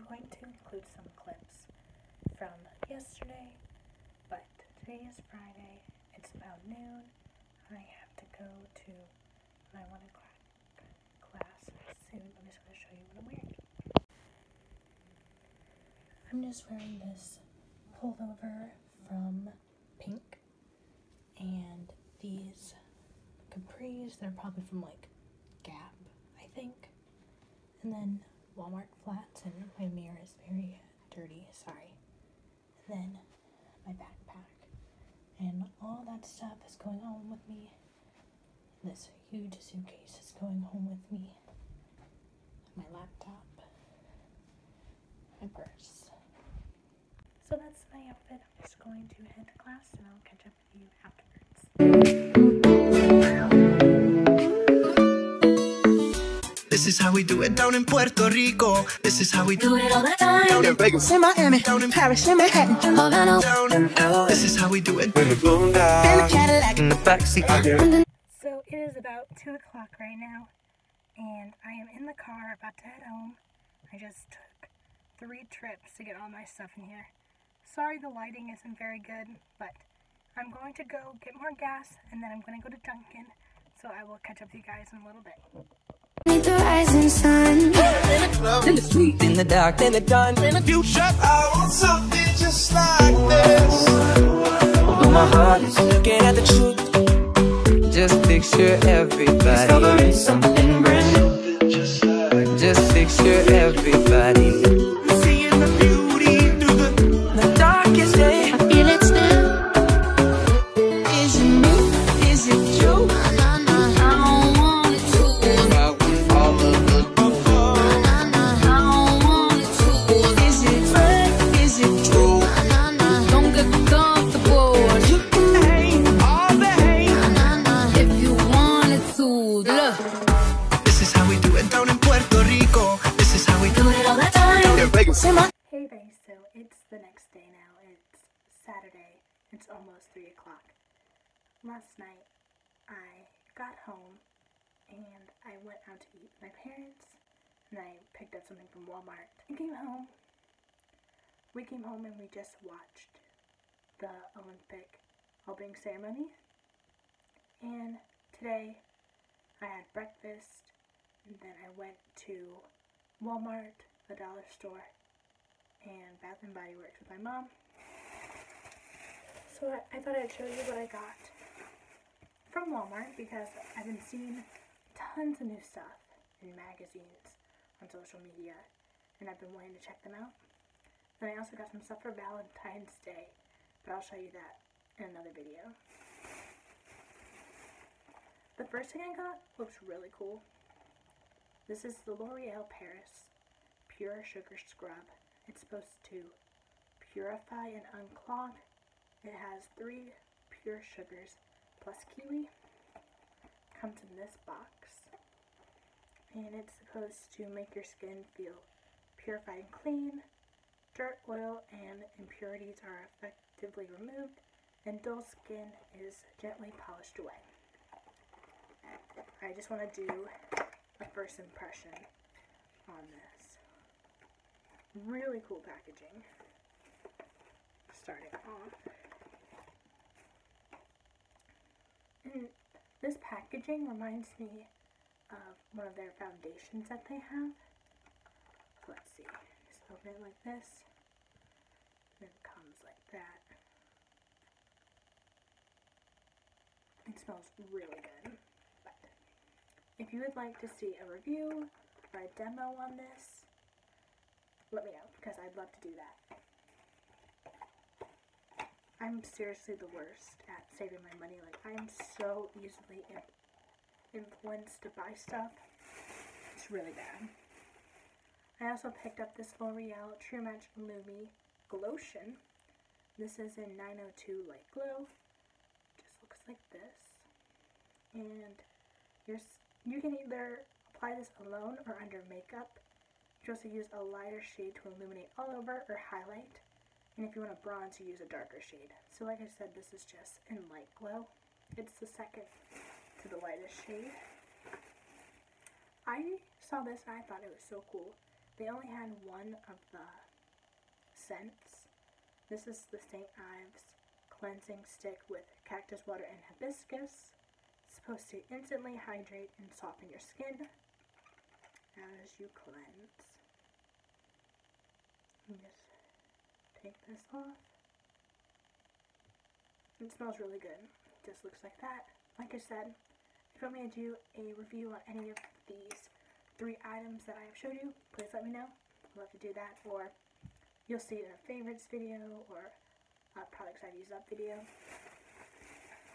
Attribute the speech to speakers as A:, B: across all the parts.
A: going to include some clips from yesterday, but today is Friday, it's about noon, I have to go to my 1 o'clock class soon. I'm just going to show you what I'm wearing. I'm just wearing this pullover from Pink, and these capris, they're probably from like Gap, I think, and then Walmart flats, and my mirror is very dirty, sorry. And then my backpack, and all that stuff is going home with me. This huge suitcase is going home with me. My laptop, my purse. So that's my outfit. I'm just going to head to class and I'll catch up with you afterwards.
B: This is how we do it down in Puerto Rico. This is how we
C: do it all the time.
B: Down in Vegas, in Miami, down in
C: Paris, in Manhattan, Havana,
B: down in LA. This is how we do it. In the boondocks, in the Cadillac, in the backseat.
A: So it is about 2 o'clock right now, and I am in the car about to head home. I just took 3 trips to get all my stuff in here. Sorry the lighting isn't very good, but I'm going to go get more gas, and then I'm going to go to Dunkin', so I will catch up with you guys in a little bit.
C: Meet the rising sun.
B: In the club, in the street, in the dark, in the dawn, in the future. I want something just like this. But my heart is looking at the truth. Just picture everybody discovering something brand new. Just picture everybody seeing the beauty through the darkest day.
C: I feel it still. Is it me? Is it true? I don't want it to.
B: All of the
C: I don't want it to. Is it fake? Is it true? Don't get comfortable.
B: you can hate all the hate.
C: If you want it to, look.
B: This is how we do it down in Puerto Rico. This is how we do it all the time. Down in Vegas, in my
A: Hey guys, so it's the next day now. It's Saturday. It's almost 3 o'clock. Last night, I got home and I went out to eat with my parents, and I picked up something from Walmart. We came home and we just watched the Olympic opening ceremony. And today, I had breakfast, and then I went to Walmart, the dollar store, and Bath & Body Works with my mom. So I thought I'd show you what I got from Walmart, because I've been seeing tons of new stuff in magazines, on social media, and I've been wanting to check them out. Then I also got some stuff for Valentine's Day, but I'll show you that in another video. The first thing I got looks really cool. This is the L'Oreal Paris Pure Sugar Scrub. It's supposed to purify and unclog. It has 3 pure sugars plus kiwi. Comes in this box. And it's supposed to make your skin feel purified and clean. Dirt, oil, and impurities are effectively removed, and dull skin is gently polished away. I just want to do a first impression on this. Really cool packaging. Starting off. And this packaging reminds me of one of their foundations that they have. So let's see. Just open it like this. And it comes like that. It smells really good. But if you would like to see a review or a demo on this, let me know, because I'd love to do that. I'm seriously the worst at saving my money. Like, I'm so easily influenced to buy stuff. It's really bad. I also picked up this L'Oreal True Match Lumi Glotion. This is in 902 Light Glow. Just looks like this. And you can either apply this alone or under makeup. You can also use a lighter shade to illuminate all over or highlight. And if you want a bronze, you use a darker shade. So like I said, this is just in Light Glow. It's the second to the lightest shade. I saw this and I thought it was so cool. they only had one of the scents. This is the St. Ives cleansing stick with cactus water and hibiscus. It's supposed to instantly hydrate and soften your skin as you cleanse. You just take this off. It smells really good. It just looks like that. Like I said, if you want me to do a review on any of these 3 items that I have showed you, please let me know. I'd love to do that, or you'll see it in a favorites video or a products I've used up video.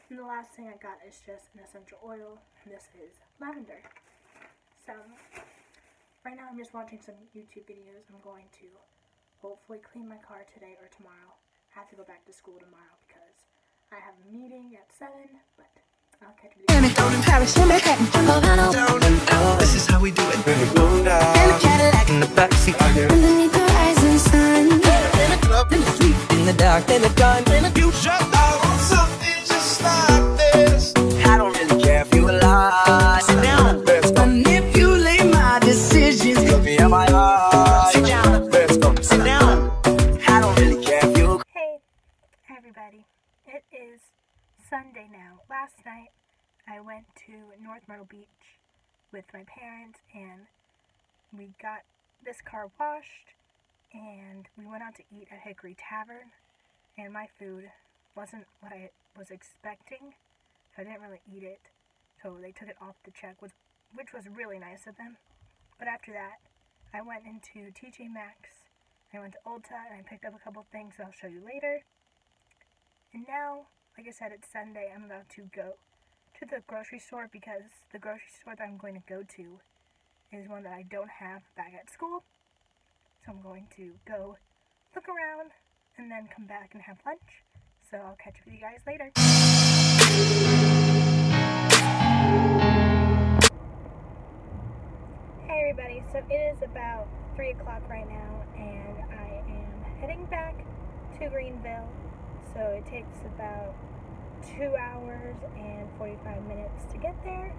A: And the last thing I got is just an essential oil, and this is lavender. So right now I'm just watching some YouTube videos. I'm going to hopefully clean my car today or tomorrow. I have to go back to school tomorrow because I have a meeting at 7, but I'll catch you
B: And it in Paris, in Manhattan, down and out. This is how we do it. In a Cadillac, in the backseat,
C: Underneath the rising sun.
B: in a club, in the street, in the dark, in the gun, in the future. I want something just like this. I don't really care if you lie. Sit down, let's go. Manipulate my decisions. Look me in my eyes. Sit down, let's go. Sit down. I don't really care if you.
A: Hey, everybody. It is Sunday now. Last night, I went to North Myrtle Beach with my parents, and we got this car washed, and we went out to eat at Hickory Tavern, and my food wasn't what I was expecting, so I didn't really eat it, so they took it off the check, which was really nice of them. But after that, I went into TJ Maxx, I went to Ulta, and I picked up a couple things that I'll show you later. And now, like I said, it's Sunday. I'm about to go to the grocery store because the grocery store that I'm going to go to is one that I don't have back at school. So I'm going to go look around and then come back and have lunch. So I'll catch up with you guys later. Hey everybody, so it is about 3 o'clock right now, and I am heading back to Greenville. So it takes about 2 hours and 45 minutes to get there.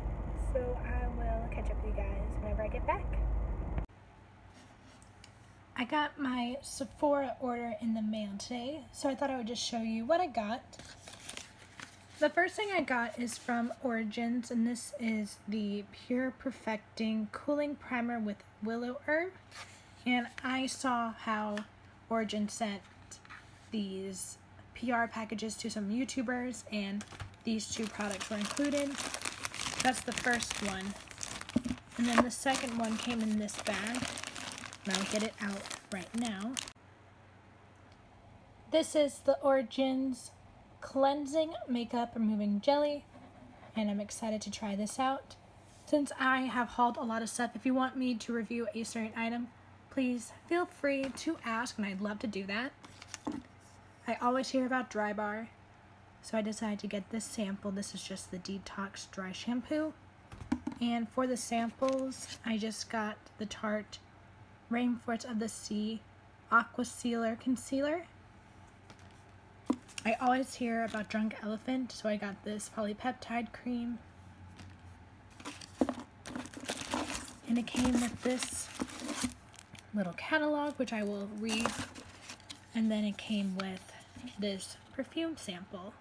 A: So I will catch up with you guys whenever I get back. I got my Sephora order in the mail today, so I thought I would just show you what I got. The first thing I got is from Origins, and this is the Pure Perfecting Cooling Primer with Willow Herb. And I saw how Origins sent these PR packages to some YouTubers, and these 2 products were included. That's the first one. And then the second one came in this bag, and I'll get it out right now. This is the Origins Cleansing Makeup Removing Jelly, and I'm excited to try this out. Since I have hauled a lot of stuff, if you want me to review a certain item, please feel free to ask, and I'd love to do that. I always hear about Dry Bar, so I decided to get this sample. This is just the Detox Dry Shampoo. And for the samples, I just got the Tarte Rainforest of the Sea Aqua Sealer Concealer. I always hear about Drunk Elephant, so I got this polypeptide cream. And it came with this little catalog, which I will read. And then it came with this perfume sample.